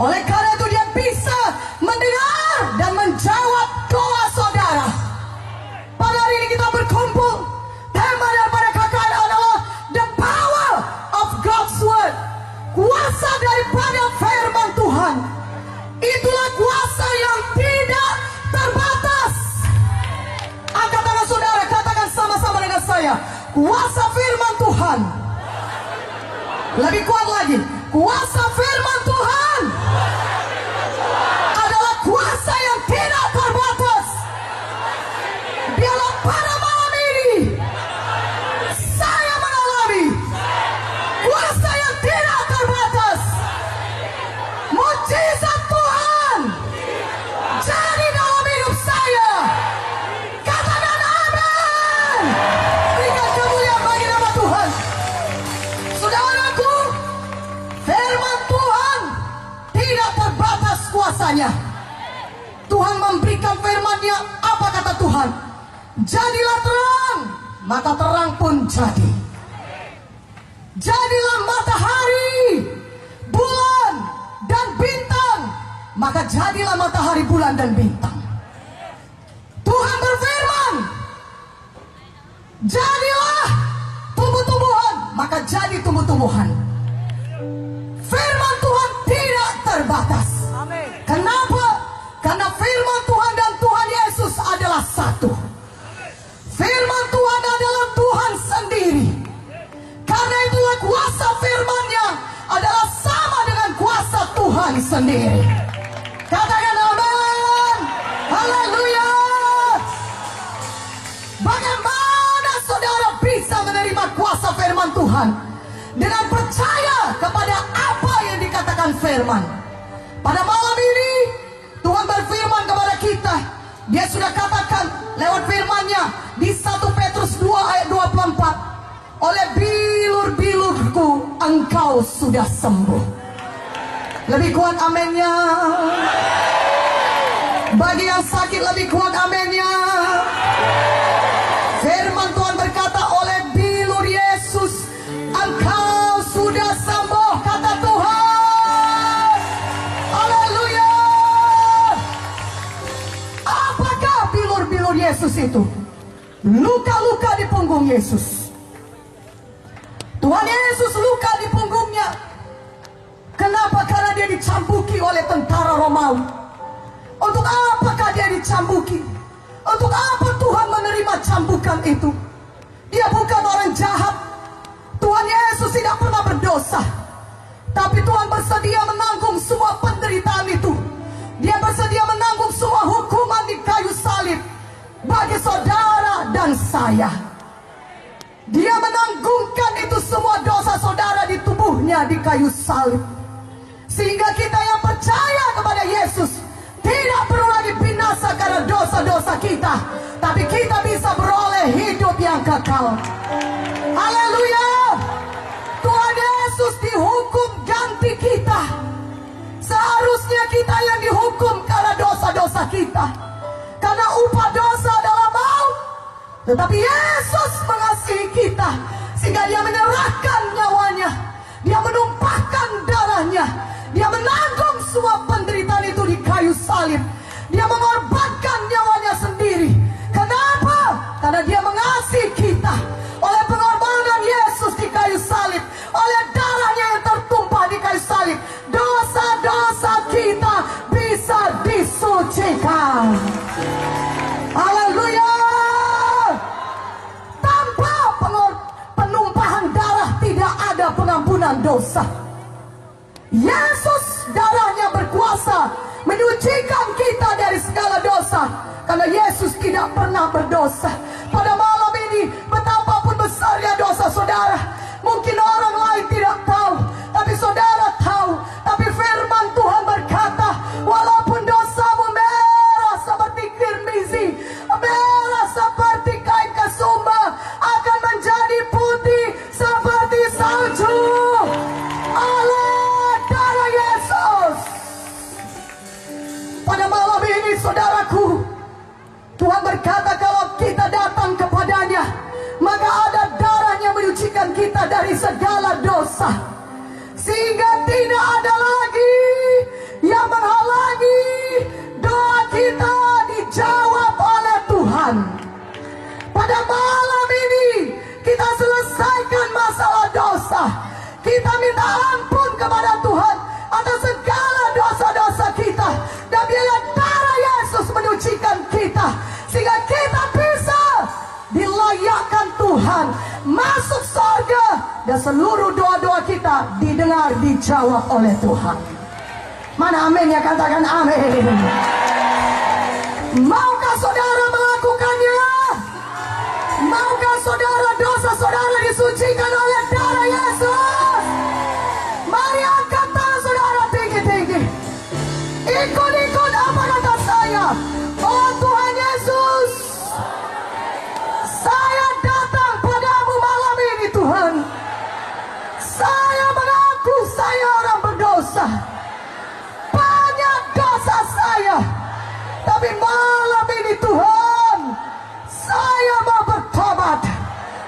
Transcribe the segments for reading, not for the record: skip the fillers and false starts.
Oleh karena itu dia bisa mendengar dan menjawab doa saudara. Pada hari ini kita berkumpul. Tema daripada KKR adalah the power of God's word. Kuasa daripada firman Tuhan. Itulah kuasa yang tidak terbatas. Angkat tangan saudara, katakan sama-sama dengan saya. Kuasa firman Tuhan. Lebih kuat lagi. Kuasa firman Tuhan adalah kuasa yang tidak terbatas. Biarlah pada malam ini saya mengalami kuasa yang tidak terbatas. Mujizat Tuhan jadi dalam hidup saya. Katakan amin. Berikan kemuliaan bagi nama Tuhan. Saudaraku, firman Tuhan tidak terbatas kuasanya. Tuhan memberikan firman-Nya. Apa kata Tuhan? Jadilah terang, maka terang pun jadi. Jadilah matahari, bulan, dan bintang, maka jadilah matahari, bulan, dan bintang. Tuhan berfirman, jadilah tumbuh-tumbuhan, maka jadi tumbuh-tumbuhan. Firman Tuhan tidak terbatas. Kenapa? Karena firman Tuhan dan Tuhan Yesus adalah satu. Firman Tuhan adalah Tuhan sendiri. Karena itulah kuasa firman-Nya adalah sama dengan kuasa Tuhan sendiri. Katakan amin. Haleluya. Bagaimana saudara bisa menerima kuasa firman Tuhan? Dengan percaya kepada apa yang dikatakan firman. Pada malam ini Tuhan berfirman kepada kita. Dia sudah katakan lewat firman-Nya di 1 Petrus 2 ayat 24. Oleh bilur-bilurku engkau sudah sembuh. Lebih kuat aminnya. Bagi yang sakit lebih kuat aminnya. Firman Tuhan berkata, oleh bilur Yesus engkau sudah sembuh, kata Tuhan. Haleluya. Apakah bilur-bilur Yesus itu? Luka-luka di punggung Yesus. Tuhan Yesus luka di punggungnya. Kenapa? Karena dia dicambuki oleh tentara Romawi. Untuk apakah dia dicambuki? Untuk apa Tuhan menerima cambukan itu? Dia bukan orang jahat. Tuhan Yesus tidak pernah berdosa. Tapi Tuhan bersedia menanggung semua penderitaan itu. Dia bersedia menanggung semua hukuman di kayu salib bagi saudara dan saya. Dia menanggungkan itu semua dosa saudara di tubuhnya di kayu salib. Sehingga kita yang percaya kepada Yesus tidak perlu lagi binasa karena dosa-dosa kita. Tapi kita bisa beroleh hidup yang kekal. Haleluya. Tuhan Yesus dihukum ganti kita. Seharusnya kita yang dihukum karena dosa-dosa kita. Karena upah dosa adalah maut. Tetapi Yesus mengasihi kita sehingga dia menyerahkan nyawanya. Dia menumpahkan darahnya. Dia menanggung semua penderitaan itu di kayu salib. Dia mengorbankan nyawanya sendiri. Kenapa? Karena dia mengasihi kita. Oleh pengorbanan Yesus di kayu salib, oleh darahnya yang tertumpah di kayu salib, dosa-dosa kita bisa disucikan. Haleluya. Tanpa penumpahan darah tidak ada pengampunan dosa. Yesus darahnya berkuasa menyucikan kita dari segala dosa. Karena Yesus tidak pernah berdosa. Pada malam ini betapapun besarnya dosa saudara, mungkin orang lain tidak tahu, tapi saudara tahu. Tapi firman Tuhan berkata, walaupun dosamu merah seperti kirmizi, merah seperti kain kasumba, akan menjadi putih seperti salju oleh darah Yesus. Pada malam ini saudaraku, Tuhan berkata kalau kita datang kepadanya, maka ada darahnya menyucikan kita dari segala dosa. Sehingga tidak ada lagi pada malam ini kita selesaikan masalah dosa. Kita minta ampun kepada Tuhan atas segala dosa-dosa kita, dan biarlah darah Yesus menyucikan kita sehingga kita bisa dilayakkan Tuhan masuk surga, dan seluruh doa-doa kita didengar, dijawab oleh Tuhan. Mana amin ya? Katakan amin. Maukah saudara melakukannya? Maukah saudara dosa saudara disucikan oleh darah Yesus? Mari angkat tangan saudara tinggi-tinggi. Ikut-ikut apa kata saya. Oh Tuhan Yesus, saya datang padamu malam ini Tuhan. Saya mengaku saya orang berdosa. Banyak dosa saya. Tapi malam ini Tuhan, saya mau bertobat.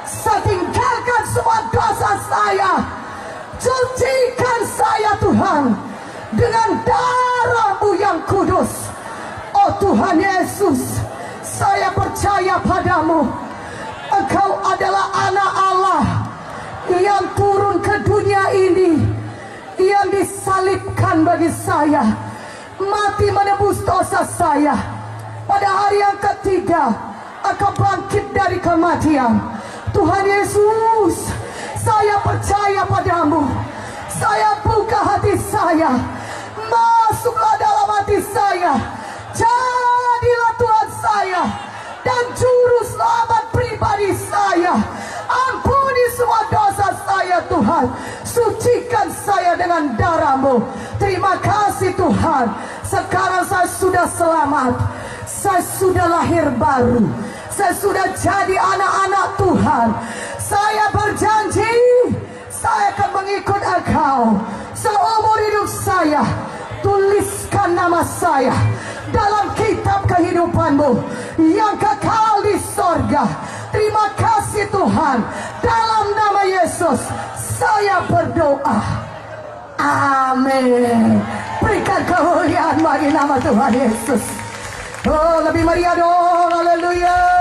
Saya tinggalkan semua dosa saya. Cucikan saya Tuhan dengan darah-Mu yang kudus. Oh Tuhan Yesus, saya percaya padamu. Engkau adalah anak Allah yang turun ke dunia ini, yang disalibkan bagi saya, mati menebus dosa saya. Pada hari yang ketiga Engkau bangkit dari kematian. Tuhan Yesus, saya percaya padamu. Saya buka hati saya. Masuklah dalam hati saya. Jadilah Tuhan saya dan juru selamat pribadi saya. Ampuni semua dosa saya Tuhan. Sucikan saya dengan darah-Mu. Terima kasih Tuhan. Sekarang saya sudah selamat. Saya sudah lahir baru. Saya sudah jadi anak-anak Tuhan. Saya berjanji saya akan mengikut Engkau seumur hidup saya. Tuliskan nama saya dalam kitab kehidupan-Mu yang kekal di sorga. Terima kasih Tuhan. Dalam nama Yesus saya berdoa. Amin. Berikan kemuliaan bagi nama Tuhan Yesus. Oh, lebih meriah dong. Haleluya.